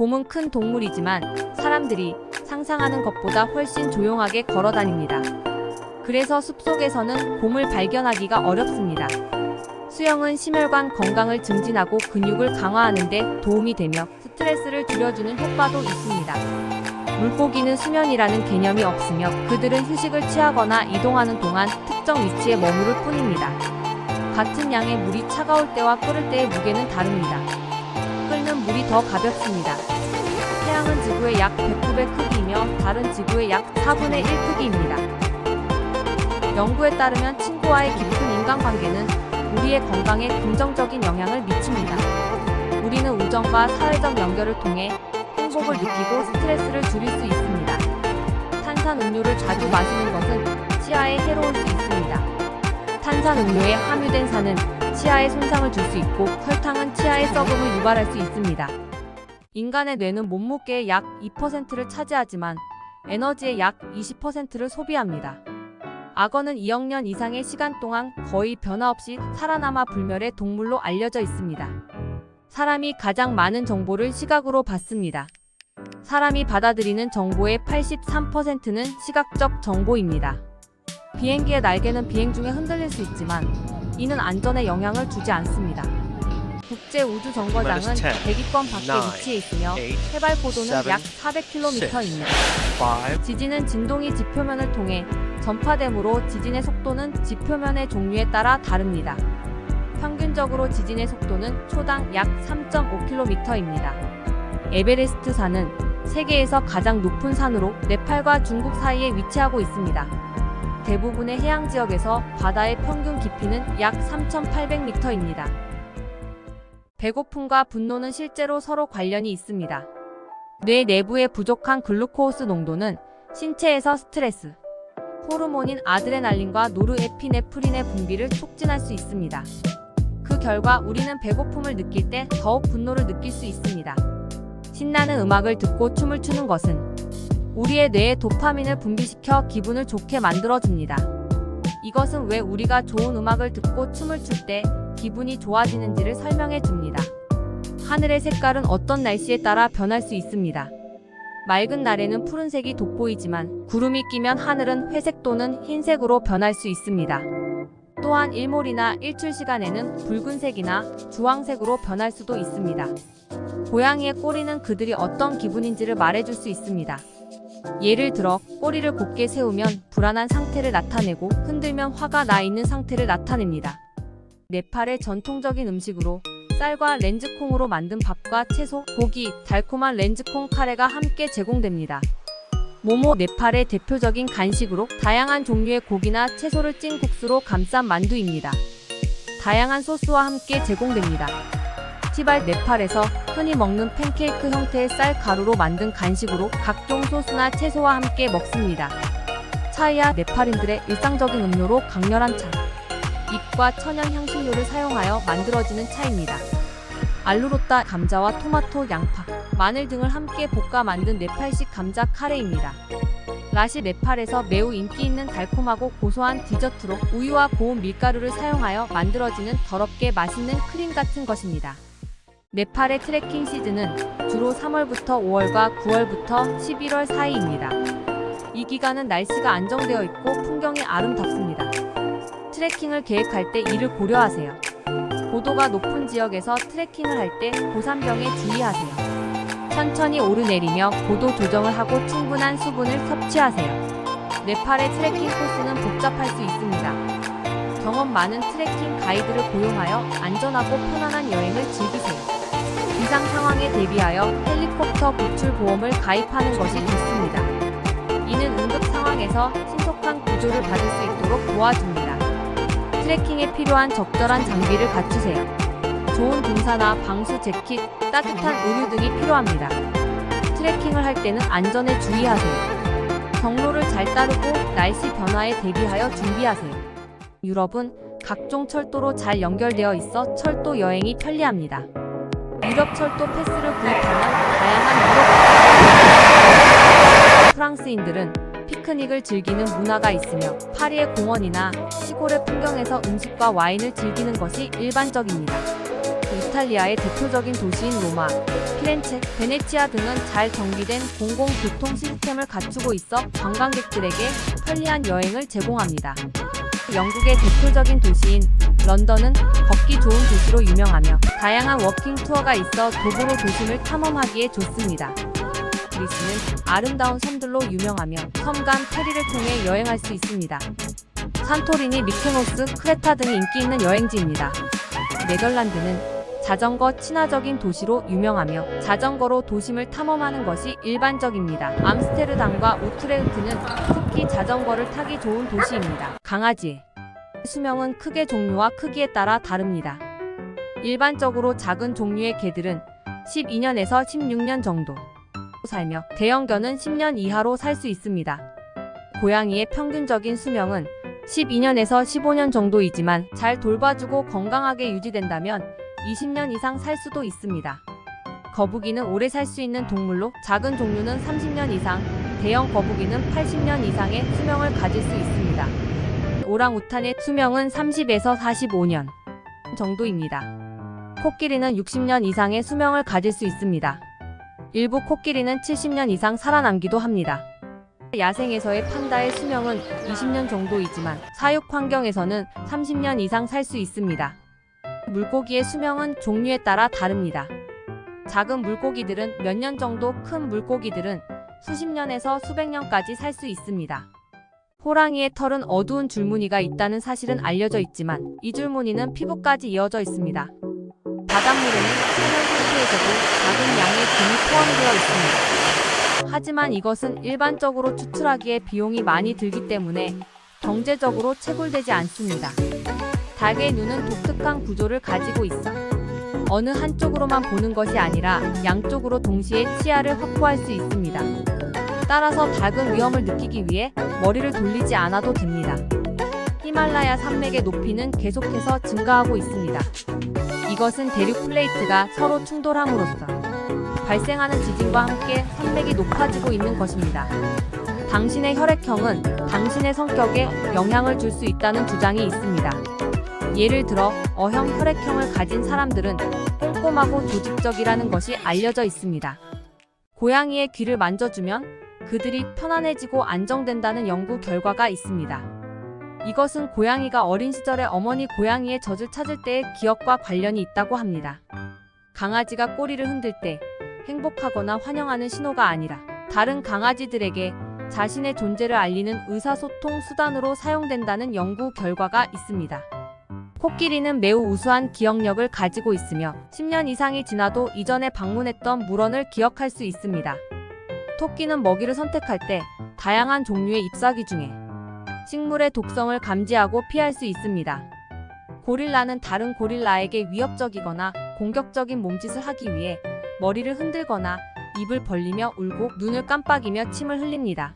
곰은 큰 동물이지만 사람들이 상상하는 것보다 훨씬 조용하게 걸어 다닙니다. 그래서 숲속에서는 곰을 발견하기가 어렵습니다. 수영은 심혈관 건강을 증진하고 근육을 강화하는 데 도움이 되며 스트레스를 줄여주는 효과도 있습니다. 물고기는 수면이라는 개념이 없으며 그들은 휴식을 취하거나 이동하는 동안 특정 위치에 머무를 뿐입니다. 같은 양의 물이 차가울 때와 끓을 때의 무게는 다릅니다. 끓는 물이 더 가볍습니다. 태양은 지구의 약 109배 크기이며 달은 지구의 약 4분의 1 크기입니다. 연구에 따르면 친구와의 깊은 인간관계는 우리의 건강에 긍정적인 영향을 미칩니다. 우리는 우정과 사회적 연결을 통해 행복을 느끼고 스트레스를 줄일 수 있습니다. 탄산음료를 자주 마시는 것은 치아에 해로울 수 있습니다. 탄산음료에 함유된 산은 치아에 손상을 줄 수 있고 설탕은 치아의 썩음을 유발할 수 있습니다. 인간의 뇌는 몸무게의 약 2%를 차지하지만 에너지의 약 20%를 소비합니다. 악어는 2억 년 이상의 시간 동안 거의 변화 없이 살아남아 불멸의 동물로 알려져 있습니다. 사람이 가장 많은 정보를 시각으로 받습니다. 사람이 받아들이는 정보의 83%는 시각적 정보입니다. 비행기의 날개는 비행 중에 흔들릴 수 있지만 이는 안전에 영향을 주지 않습니다. 국제우주정거장은 대기권 밖에 위치해 있으며 해발 고도는 약 400km입니다. 지진은 진동이 지표면을 통해 전파되므로 지진의 속도는 지표면의 종류에 따라 다릅니다. 평균적으로 지진의 속도는 초당 약 3.5km입니다. 에베레스트 산은 세계에서 가장 높은 산으로 네팔과 중국 사이에 위치하고 있습니다. 대부분의 해양 지역에서 바다의 평균 깊이는 약 3,800m입니다. 배고픔과 분노는 실제로 서로 관련이 있습니다. 뇌 내부의 부족한 글루코스 농도는 신체에서 스트레스 호르몬인 아드레날린과 노르에피네프린의 분비를 촉진할 수 있습니다. 그 결과 우리는 배고픔을 느낄 때 더욱 분노를 느낄 수 있습니다. 신나는 음악을 듣고 춤을 추는 것은 우리의 뇌에 도파민을 분비시켜 기분을 좋게 만들어줍니다. 이것은 왜 우리가 좋은 음악을 듣고 춤을 출 때 기분이 좋아지는지를 설명해 줍니다. 하늘의 색깔은 어떤 날씨에 따라 변할 수 있습니다. 맑은 날에는 푸른색이 돋보이지만 구름이 끼면 하늘은 회색 또는 흰색으로 변할 수 있습니다. 또한 일몰이나 일출 시간에는 붉은색이나 주황색으로 변할 수도 있습니다. 고양이의 꼬리는 그들이 어떤 기분인지를 말해줄 수 있습니다. 예를 들어 꼬리를 곧게 세우면 불안한 상태를 나타내고 흔들면 화가 나 있는 상태를 나타냅니다. 네팔의 전통적인 음식으로 쌀과 렌즈콩으로 만든 밥과 채소, 고기, 달콤한 렌즈콩 카레가 함께 제공됩니다. 모모 네팔의 대표적인 간식으로 다양한 종류의 고기나 채소를 찐 국수로 감싼 만두입니다. 다양한 소스와 함께 제공됩니다. 티발 네팔에서 흔히 먹는 팬케이크 형태의 쌀 가루로 만든 간식으로 각종 소스나 채소와 함께 먹습니다. 차이야 네팔인들의 일상적인 음료로 강렬한 차, 잎과 천연 향신료를 사용하여 만들어지는 차입니다. 알루로따 감자와 토마토, 양파, 마늘 등을 함께 볶아 만든 네팔식 감자 카레입니다. 라시 네팔에서 매우 인기 있는 달콤하고 고소한 디저트로 우유와 고운 밀가루를 사용하여 만들어지는 더럽게 맛있는 크림 같은 것입니다. 네팔의 트레킹 시즌은 주로 3월부터 5월과 9월부터 11월 사이입니다. 이 기간은 날씨가 안정되어 있고 풍경이 아름답습니다. 트레킹을 계획할 때 이를 고려하세요. 고도가 높은 지역에서 트레킹을 할 때 고산병에 주의하세요. 천천히 오르내리며 고도 조정을 하고 충분한 수분을 섭취하세요. 네팔의 트레킹 코스는 복잡할 수 있습니다. 경험 많은 트레킹 가이드를 고용하여 안전하고 편안한 여행을 즐기세요. 비상 상황에 대비하여 헬리콥터 구출 보험을 가입하는 것이 좋습니다. 이는 응급 상황에서 신속한 구조를 받을 수 있도록 도와줍니다. 트레킹에 필요한 적절한 장비를 갖추세요. 좋은 등산화, 방수 재킷, 따뜻한 의류 등이 필요합니다. 트레킹을 할 때는 안전에 주의하세요. 경로를 잘 따르고 날씨 변화에 대비하여 준비하세요. 유럽은 각종 철도로 잘 연결되어 있어 철도 여행이 편리합니다. 유럽 철도 패스를 구입하면 다양한 유럽 프랑스인들은 피크닉을 즐기는 문화가 있으며 파리의 공원이나 시골의 풍경에서 음식과 와인을 즐기는 것이 일반적입니다. 이탈리아의 대표적인 도시인 로마, 피렌체, 베네치아 등은 잘 정비된 공공교통 시스템을 갖추고 있어 관광객들에게 편리한 여행을 제공합니다. 영국의 대표적인 도시인 런던은 걷기 좋은 도시로 유명하며 다양한 워킹 투어가 있어 도보로 도심을 탐험하기에 좋습니다. 그리스는 아름다운 섬들로 유명하며 섬 간 페리를 통해 여행할 수 있습니다. 산토리니, 미케노스, 크레타 등이 인기 있는 여행지입니다. 네덜란드는 자전거 친화적인 도시로 유명하며 자전거로 도심을 탐험하는 것이 일반적입니다. 암스테르담과 우트레흐트는 특히 자전거를 타기 좋은 도시입니다. 강아지의 수명은 크게 종류와 크기에 따라 다릅니다. 일반적으로 작은 종류의 개들은 12년에서 16년 정도 살며 대형견은 10년 이하로 살 수 있습니다. 고양이의 평균적인 수명은 12년에서 15년 정도이지만 잘 돌봐주고 건강하게 유지된다면 20년 이상 살 수도 있습니다. 거북이는 오래 살 수 있는 동물로 작은 종류는 30년 이상, 대형 거북이는 80년 이상의 수명을 가질 수 있습니다. 오랑우탄의 수명은 30에서 45년 정도입니다. 코끼리는 60년 이상의 수명을 가질 수 있습니다. 일부 코끼리는 70년 이상 살아남기도 합니다. 야생에서의 판다의 수명은 20년 정도이지만 사육 환경에서는 30년 이상 살 수 있습니다. 물고기의 수명은 종류에 따라 다릅니다. 작은 물고기들은 몇 년 정도, 큰 물고기들은 수십 년에서 수백 년까지 살 수 있습니다. 호랑이의 털은 어두운 줄무늬가 있다는 사실은 알려져 있지만 이 줄무늬는 피부까지 이어져 있습니다. 바닷물에는 천연 상태에서도 작은 양의 금이 포함되어 있습니다. 하지만 이것은 일반적으로 추출하기에 비용이 많이 들기 때문에 경제적으로 채굴되지 않습니다. 닭의 눈은 독특한 구조를 가지고 있어 어느 한쪽으로만 보는 것이 아니라 양쪽으로 동시에 시야를 확보할 수 있습니다. 따라서 닭은 위험을 느끼기 위해 머리를 돌리지 않아도 됩니다. 히말라야 산맥의 높이는 계속해서 증가하고 있습니다. 이것은 대륙 플레이트가 서로 충돌함으로써 발생하는 지진과 함께 산맥이 높아지고 있는 것입니다. 당신의 혈액형은 당신의 성격에 영향을 줄 수 있다는 주장이 있습니다. 예를 들어 O형 혈액형을 가진 사람들은 꼼꼼하고 조직적이라는 것이 알려져 있습니다. 고양이의 귀를 만져주면 그들이 편안해지고 안정된다는 연구 결과가 있습니다. 이것은 고양이가 어린 시절에 어머니 고양이의 젖을 찾을 때의 기억과 관련이 있다고 합니다. 강아지가 꼬리를 흔들 때 행복하거나 환영하는 신호가 아니라 다른 강아지들에게 자신의 존재를 알리는 의사소통 수단으로 사용된다는 연구 결과가 있습니다. 코끼리는 매우 우수한 기억력을 가지고 있으며 10년 이상이 지나도 이전에 방문했던 물건을 기억할 수 있습니다. 토끼는 먹이를 선택할 때 다양한 종류의 잎사귀 중에 식물의 독성을 감지하고 피할 수 있습니다. 고릴라는 다른 고릴라에게 위협적이거나 공격적인 몸짓을 하기 위해 머리를 흔들거나 입을 벌리며 울고 눈을 깜빡이며 침을 흘립니다.